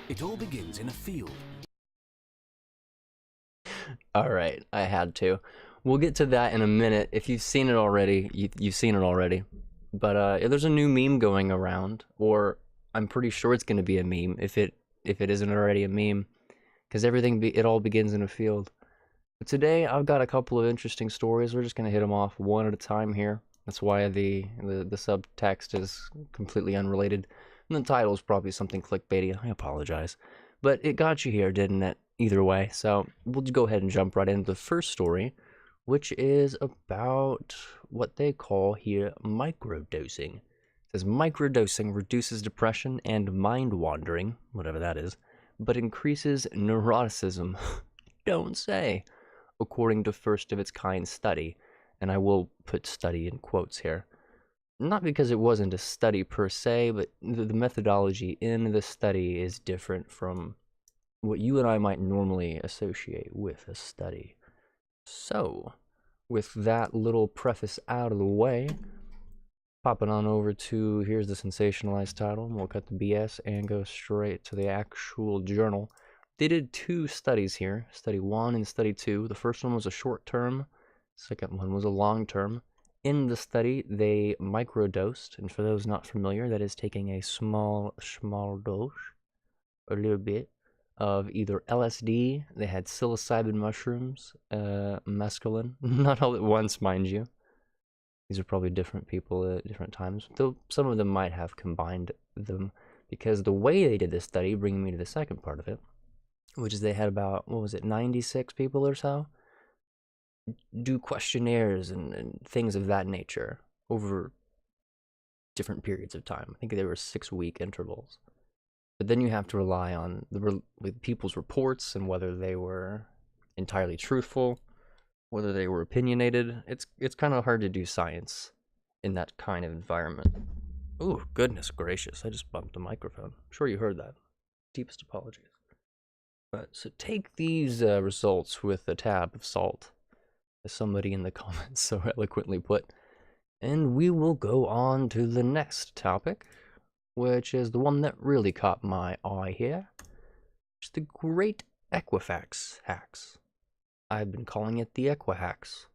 It all begins in a field. Alright, I had to. We'll get to that in a minute. If you've seen it already, you've seen it already. But there's a new meme going around, or I'm pretty sure it's going to be a meme if it isn't already a meme, because it all begins in a field. But today I've got a couple of interesting stories. We're just going to hit them off one at a time here. That's why the subtext is completely unrelated, and the title is probably something clickbaity. I apologize, but it got you here, didn't it? Either way, so we'll just go ahead and jump right into the first story, which is about what they call here microdosing. It says microdosing reduces depression and mind wandering, whatever that is, but increases neuroticism. Don't say, according to first of its kind study, and I will put study in quotes here. Not because it wasn't a study per se, but the methodology in the study is different from what you and I might normally associate with a study. So, with that little preface out of the way, popping on over to here's the sensationalized title, and we'll cut the BS and go straight to the actual journal. They did two studies here, study 1 and study 2. The first one was a short term, second one was a long term. In the study, they microdosed, and for those not familiar, that is taking a small dose, a little bit, of either LSD, they had psilocybin mushrooms, mescaline, not all at once, mind you. These are probably different people at different times, though some of them might have combined them, because the way they did this study, bringing me to the second part of it, which is they had about, 96 people or so, do questionnaires and things of that nature over different periods of time. I think they were 6-week intervals. But then you have to rely on with people's reports and whether they were entirely truthful, whether they were opinionated. It's kind of hard to do science in that kind of environment. Ooh, goodness gracious, I just bumped the microphone. I'm sure you heard that. Deepest apologies. But so take these results with a tab of salt, as somebody in the comments so eloquently put. And we will go on to the next topic, which is the one that really caught my eye here. It's the great Equifax hacks. I've been calling it the Equihax.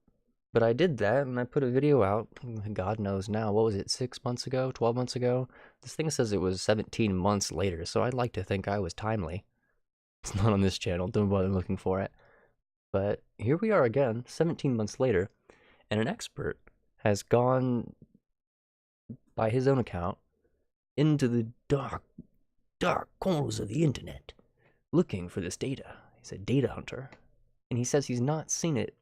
But I did that, and I put a video out, God knows now, what was it, 6 months ago, 12 months ago? This thing says it was 17 months later, so I'd like to think I was timely. It's not on this channel, don't bother looking for it. But here we are again, 17 months later, and an expert has gone, by his own account, into the dark corners of the internet, looking for this data. He's a data hunter, and he says he's not seen it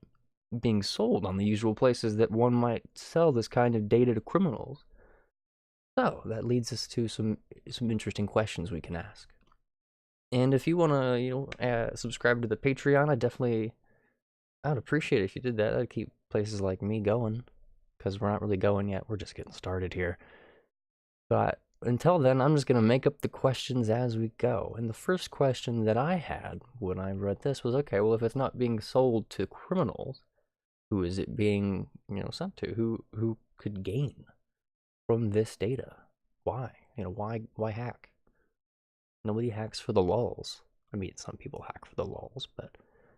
being sold on the usual places that one might sell this kind of data to criminals. So that leads us to some interesting questions we can ask. And if you want to, subscribe to the Patreon, I'd appreciate it if you did that. That'd keep places like me going, because we're not really going yet. We're just getting started here. But until then, I'm just going to make up the questions as we go. And the first question that I had when I read this was, okay, well, if it's not being sold to criminals, who is it being, sent to? Who could gain from this data? Why? Why hack? Nobody hacks for the lulz. I mean, some people hack for the lulz, but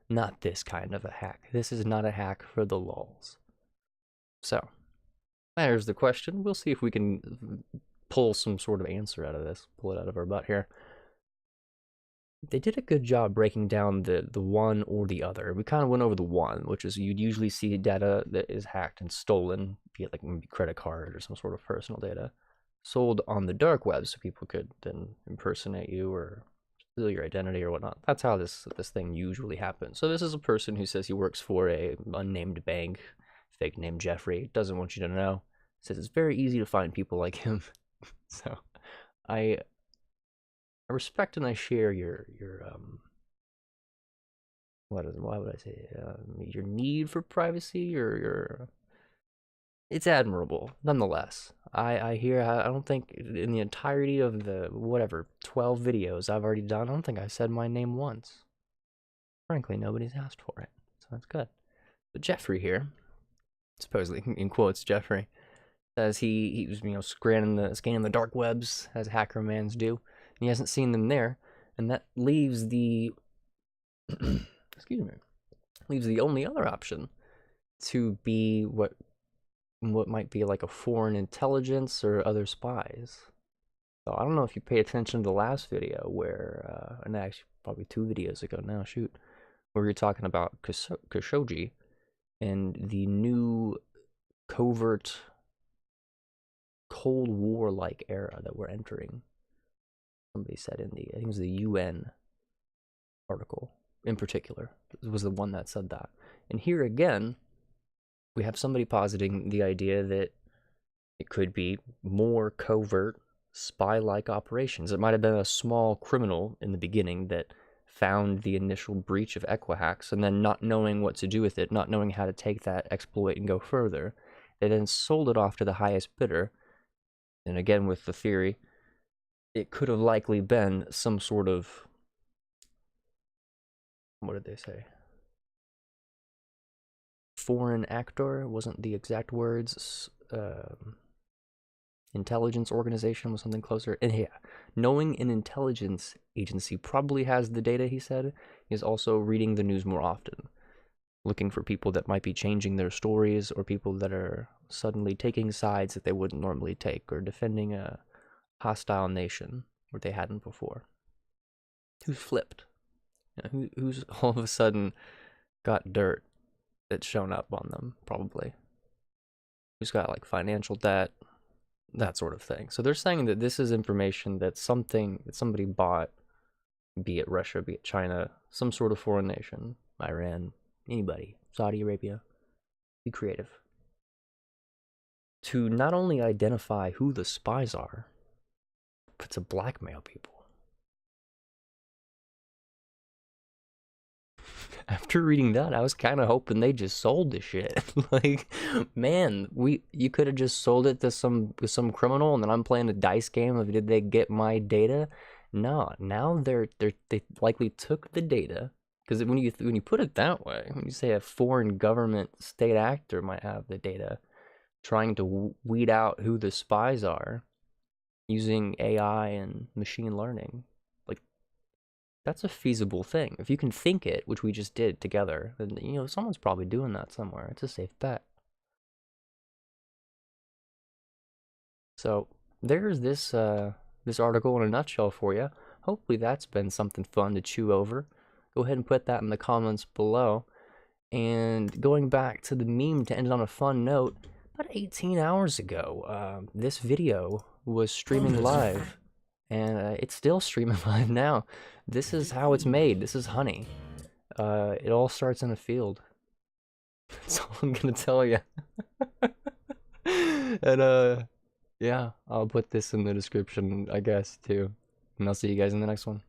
not this kind of a hack. This is not a hack for the lulz. So, there's the question. We'll see if we can pull some sort of answer out of this, pull it out of our butt here. They did a good job breaking down the one or the other. We kind of went over the one, which is you'd usually see data that is hacked and stolen, be it like maybe credit card or some sort of personal data, sold on the dark web so people could then impersonate you or steal your identity or whatnot. That's how this thing usually happens. So this is a person who says he works for a unnamed bank, fake name Jeffrey, doesn't want you to know. Says it's very easy to find people like him. So I respect and I share your why would I say your need for privacy, or your it's admirable nonetheless. I hear, I don't think in the entirety of the 12 videos I've already done, I don't think I said my name once. Frankly, nobody's asked for it, so that's good. But Jeffrey here, supposedly in quotes Jeffrey, says he was scanning the dark webs as hacker mans do, and he hasn't seen them there. And that leaves the excuse me, leaves the only other option to be what might be like a foreign intelligence or other spies. So I don't know if you paid attention to the last video where, and actually probably 2 videos ago now, shoot, where you're talking about Khashoggi and the new covert Cold War-like era that we're entering. Somebody said in the, I think it was the UN article in particular, it was the one that said that. And here again, we have somebody positing the idea that it could be more covert spy-like operations. It might have been a small criminal in the beginning that found the initial breach of Equihax, and then not knowing what to do with it, not knowing how to take that exploit and go further, they then sold it off to the highest bidder. And again, with the theory, it could have likely been some sort of, what did they say? Foreign actor wasn't the exact words. Intelligence organization was something closer. And yeah, knowing an intelligence agency probably has the data, he said, is also reading the news more often, looking for people that might be changing their stories, or people that are suddenly taking sides that they wouldn't normally take, or defending a hostile nation where they hadn't before. Who's flipped? You know, who's all of a sudden got dirt that's shown up on them, probably. Who's got like financial debt, that sort of thing. So they're saying that this is information that somebody bought, be it Russia, be it China, some sort of foreign nation, Iran, anybody, Saudi Arabia, be creative, to not only identify who the spies are, but to blackmail people. After reading that, I was kind of hoping they just sold the shit. Like, man, you could have just sold it to some criminal, and then I'm playing a dice game of did they get my data? No, now they likely took the data, because when you put it that way, when you say a foreign government state actor might have the data, trying to weed out who the spies are using AI and machine learning. That's a feasible thing. If you can think it, which we just did together, then, you know, someone's probably doing that somewhere. It's a safe bet. So there's this this article in a nutshell for you. Hopefully that's been something fun to chew over. Go ahead and put that in the comments below. And going back to the meme to end on a fun note, about 18 hours ago, this video was streaming live. And it's still streaming live now. This is how it's made. This is honey. It all starts in a field. That's all I'm gonna tell you. And yeah, I'll put this in the description, I guess, too. And I'll see you guys in the next one.